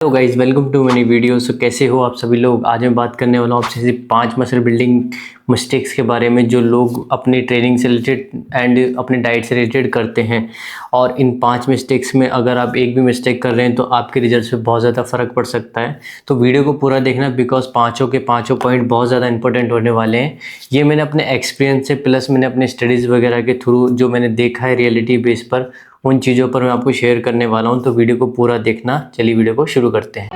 Hello guys, welcome to many video. So कैसे हो आप सभी लोग। आज मैं बात करने वाला हूँ आपसे सिर्फ 5 मसल बिल्डिंग मिस्टेक्स के बारे में जो लोग अपनी ट्रेनिंग से रिलेटेड एंड अपने डाइट से रिलेटेड करते हैं। और इन 5 मिस्टेक्स में अगर आप एक भी मिस्टेक कर रहे हैं तो आपके रिजल्ट्स पे बहुत ज़्यादा फ़र्क पड़ सकता है। तो वीडियो को पूरा देखना, बिकॉज पाँचों के पाँचों पॉइंट बहुत ज़्यादा इंपॉर्टेंट होने वाले हैं। ये मैंने अपने एक्सपीरियंस से प्लस मैंने अपने स्टडीज़ वगैरह के थ्रू जो मैंने देखा है रियलिटी बेस पर, उन चीज़ों पर मैं आपको शेयर करने वाला हूँ। तो वीडियो को पूरा देखना। चलिए वीडियो को शुरू करते हैं।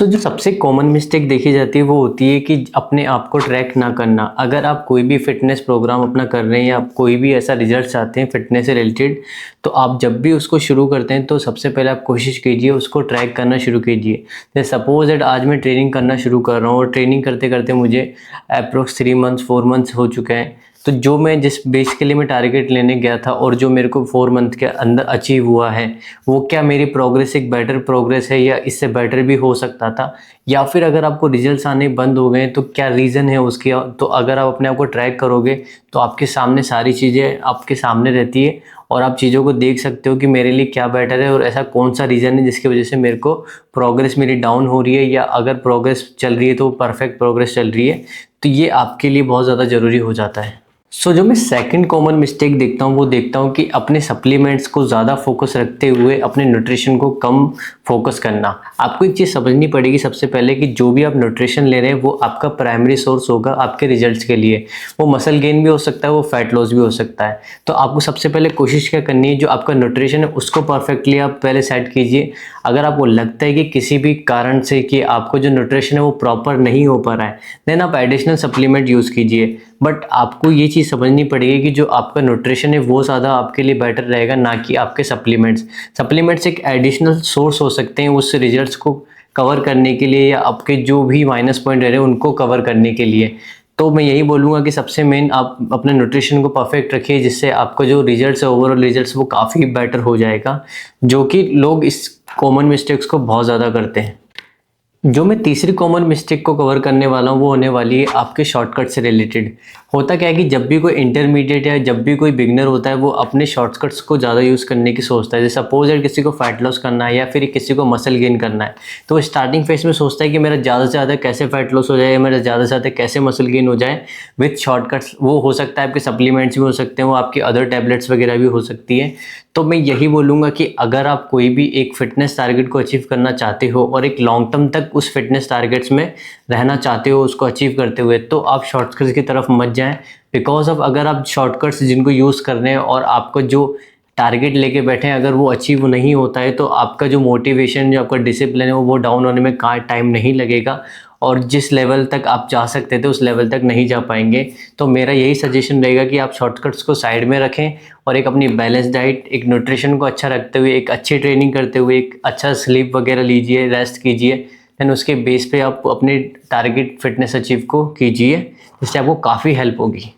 जो सबसे कॉमन मिस्टेक देखी जाती है वो होती है कि अपने आप को ट्रैक ना करना। अगर आप कोई भी फिटनेस प्रोग्राम अपना कर रहे हैं या आप कोई भी ऐसा रिजल्ट चाहते हैं फिटनेस से रिलेटेड, तो आप जब भी उसको शुरू करते हैं तो सबसे पहले आप कोशिश कीजिए उसको ट्रैक करना शुरू कीजिए। जैसे सपोज दैट आज मैं ट्रेनिंग करना शुरू कर रहा हूँ और ट्रेनिंग करते करते मुझे अप्रोक्स 3 मंथ्स 4 मंथ्स हो चुके हैं। तो जो मैं जिस बेसिकली मैं टारगेट लेने गया था और जो मेरे को 4 मंथ के अंदर अचीव हुआ है, वो क्या मेरी प्रोग्रेस एक बेटर प्रोग्रेस है या इससे बेटर भी हो सकता था, या फिर अगर आपको रिजल्ट्स आने बंद हो गए तो क्या रीज़न है उसकी। तो अगर आप अपने आप को ट्रैक करोगे तो आपके सामने सारी चीज़ें आपके सामने रहती है और आप चीज़ों को देख सकते हो कि मेरे लिए क्या बेटर है और ऐसा कौन सा रीज़न है जिसकी वजह से मेरे को प्रोग्रेस मेरी डाउन हो रही है, या अगर प्रोग्रेस चल रही है तो परफेक्ट प्रोग्रेस चल रही है। तो ये आपके लिए बहुत ज़्यादा ज़रूरी हो जाता है। जो मैं सेकंड कॉमन मिस्टेक देखता हूँ वो देखता हूँ कि अपने सप्लीमेंट्स को ज़्यादा फोकस रखते हुए अपने न्यूट्रिशन को कम फोकस करना। आपको एक चीज़ समझनी पड़ेगी सबसे पहले कि जो भी आप न्यूट्रिशन ले रहे हैं वो आपका प्राइमरी सोर्स होगा आपके रिजल्ट्स के लिए। वो मसल गेन भी हो सकता है, वो फैट लॉस भी हो सकता है। तो आपको सबसे पहले कोशिश क्या करनी है, जो आपका न्यूट्रिशन है उसको परफेक्टली आप पहले सेट कीजिए। अगर आपको लगता है कि किसी भी कारण से कि आपको जो न्यूट्रिशन है वो प्रॉपर नहीं हो पा रहा है, देन आप एडिशनल सप्लीमेंट यूज़ कीजिए। बट आपको ये चीज़ समझनी पड़ेगी कि जो आपका न्यूट्रिशन है वो ज़्यादा आपके लिए बेटर रहेगा, ना कि आपके सप्लीमेंट्स एक एडिशनल सोर्स हो सकते हैं उस रिजल्ट्स को कवर करने के लिए, या आपके जो भी माइनस पॉइंट रह रहे हैं उनको कवर करने के लिए। तो मैं यही बोलूँगा कि सबसे मेन आप अपने न्यूट्रिशन को परफेक्ट रखिए, जिससे आपका जो रिजल्ट्स है ओवरऑल रिजल्ट्स वो काफ़ी बेटर हो जाएगा, जो कि लोग इस कॉमन मिस्टेक्स को बहुत ज़्यादा करते हैं। जो मैं तीसरी कॉमन मिस्टेक को कवर करने वाला हूँ वो होने वाली है आपके शॉर्टकट से रिलेटेड। होता क्या है कि जब भी कोई इंटरमीडिएट या जब भी कोई बिगनर होता है वो अपने शॉर्टकट्स को ज़्यादा यूज़ करने की सोचता है। जैसे सपोज दैट किसी को फैट लॉस करना है या फिर किसी को मसल गेन करना है, तो वो स्टार्टिंग फेज में सोचता है कि मेरा ज़्यादा से ज़्यादा कैसे फैट लॉस हो जाए, मेरा ज़्यादा से ज़्यादा कैसे मसल गेन हो जाए विथ शॉर्टकट्स। वो हो सकता है आपके सप्लीमेंट्स भी हो सकते हैं, वो आपकी अदर टैबलेट्स वगैरह भी हो सकती है। तो मैं यही बोलूँगा कि अगर आप कोई भी एक फिटनेस टारगेट को अचीव करना चाहते हो और एक लॉन्ग टर्म तक उस फिटनेस टारगेट्स में रहना चाहते हो उसको अचीव करते हुए, तो आप शॉर्टकट्स की तरफ मत जाएं। बिकॉज ऑफ अगर आप शॉर्टकट्स जिनको यूज़ कर रहे हैं और आपको जो टारगेट लेके बैठे हैं अगर वो अचीव नहीं होता है, तो आपका जो मोटिवेशन जो आपका डिसिप्लिन है वो डाउन होने में कहाँ टाइम नहीं लगेगा और जिस लेवल तक आप जा सकते थे उस लेवल तक नहीं जा पाएंगे। तो मेरा यही सजेशन रहेगा कि आप शॉर्टकट्स को साइड में रखें और एक अपनी बैलेंस डाइट, एक न्यूट्रिशन को अच्छा रखते हुए, एक अच्छी ट्रेनिंग करते हुए, एक अच्छा स्लीप वगैरह लीजिए, रेस्ट कीजिए। देन उसके बेस पे आप अपने टारगेट फिटनेस अचीव को कीजिए, जिससे आपको काफ़ी हेल्प होगी।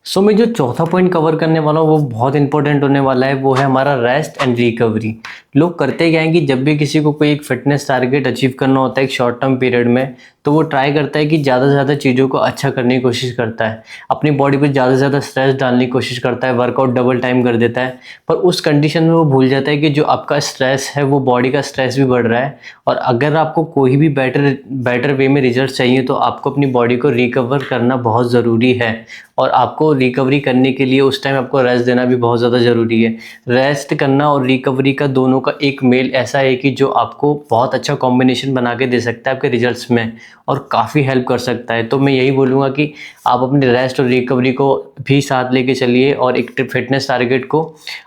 मैं जो चौथा पॉइंट कवर करने वाला हूँ वो बहुत इंपॉर्टेंट होने वाला है, वो है हमारा रेस्ट एंड रिकवरी। लोग करते क्या है कि जब भी किसी को कोई एक फिटनेस टारगेट अचीव करना होता है एक शॉर्ट टर्म पीरियड में, तो वो ट्राई करता है कि ज़्यादा से ज़्यादा चीज़ों को अच्छा करने की कोशिश करता है, अपनी बॉडी पर ज़्यादा से ज़्यादा स्ट्रेस डालने की कोशिश करता है, वर्कआउट डबल टाइम कर देता है। पर उस कंडीशन में वो भूल जाता है कि जो आपका स्ट्रेस है वो बॉडी का स्ट्रेस भी बढ़ रहा है, और अगर आपको कोई भी बेटर वे में रिजल्ट चाहिए तो आपको अपनी बॉडी को रिकवर करना बहुत ज़रूरी है। और आपको रिकवरी करने के लिए उस टाइम आपको रेस्ट देना भी बहुत ज़्यादा ज़रूरी है। रेस्ट करना और रिकवरी का दोनों का एक मेल ऐसा है कि जो आपको बहुत अच्छा कॉम्बिनेशन बना के दे सकता है आपके रिजल्ट्स में और काफ़ी हेल्प कर सकता है। तो मैं यही बोलूँगा कि आप अपने रेस्ट और रिकवरी को भी साथ लेके चलिए और एक फिटनेस टारगेट को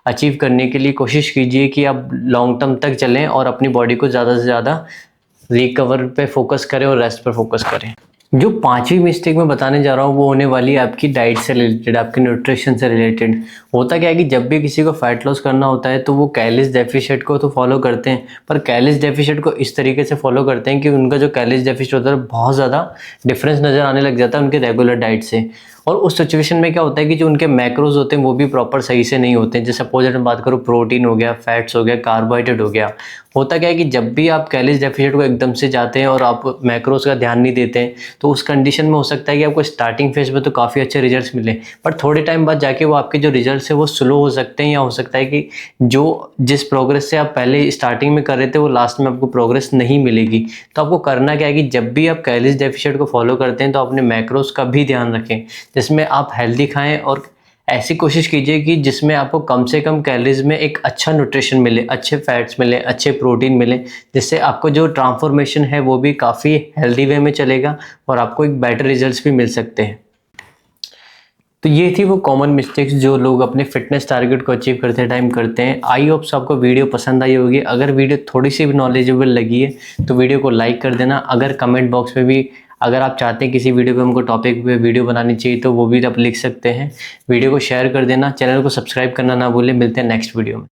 अचीव करने के लिए कोशिश कीजिए कि आप लॉन्ग टर्म तक चलें और अपनी बॉडी को ज़्यादा से ज़्यादा रिकवर पे फोकस करें और रेस्ट पर फोकस करें। जो पांचवी मिस्टेक मैं बताने जा रहा हूँ वो होने वाली है आपकी डाइट से रिलेटेड, आपके न्यूट्रिशन से रिलेटेड। होता क्या है कि जब भी किसी को फैट लॉस करना होता है तो वो कैलोरीज डेफिशिएंट को तो फॉलो करते हैं, पर कैलोरीज डेफिशिएंट को इस तरीके से फॉलो करते हैं कि उनका जो कैलोरीज डेफिशिएंट होता है बहुत ज़्यादा डिफरेंस नज़र आने लग जाता है उनके रेगुलर डाइट से। और उस सिचुएशन में क्या होता है कि जो उनके मैक्रोज होते हैं वो भी प्रॉपर सही से नहीं होते हैं। जैसे सपोज मैं बात करूँ, प्रोटीन हो गया, फैट्स हो गया, कार्बोहाइड्रेट हो गया। होता क्या है कि जब भी आप कैलोरीज डेफिशिएंट को एकदम से जाते हैं और आप मैक्रोज का ध्यान नहीं देते हैं, तो उस कंडीशन में हो सकता है कि आपको स्टार्टिंग फेज में तो काफ़ी अच्छे रिजल्ट्स मिले, पर थोड़े टाइम बाद जाके वो आपके जो रिजल्ट्स है वो स्लो हो सकते हैं, या हो सकता है कि जो जिस प्रोग्रेस से आप पहले स्टार्टिंग में कर रहे थे वो लास्ट में आपको प्रोग्रेस नहीं मिलेगी। तो आपको करना क्या है कि जब भी आप कैलोरीज डेफिशिएंट को फॉलो करते हैं तो अपने मैक्रोज का भी ध्यान रखें, जिसमें आप हेल्दी खाएं और ऐसी कोशिश कीजिए कि जिसमें आपको कम से कम कैलोरीज में एक अच्छा न्यूट्रिशन मिले, अच्छे फैट्स मिले, अच्छे प्रोटीन मिले, जिससे आपको जो ट्रांसफॉर्मेशन है वो भी काफ़ी हेल्दी वे में चलेगा और आपको एक बेटर रिजल्ट्स भी मिल सकते हैं। तो ये थी वो कॉमन मिस्टेक्स जो लोग अपने फिटनेस टारगेट को अचीव करते टाइम करते हैं। आई होप आपको वीडियो पसंद आई होगी। अगर वीडियो थोड़ी सी भी नॉलेजेबल लगी है तो वीडियो को लाइक कर देना। अगर कमेंट बॉक्स में भी अगर आप चाहते हैं किसी वीडियो पे हमको टॉपिक पे वीडियो बनानी चाहिए तो वो भी आप लिख सकते हैं। वीडियो को शेयर कर देना, चैनल को सब्सक्राइब करना ना भूलें। मिलते हैं नेक्स्ट वीडियो में।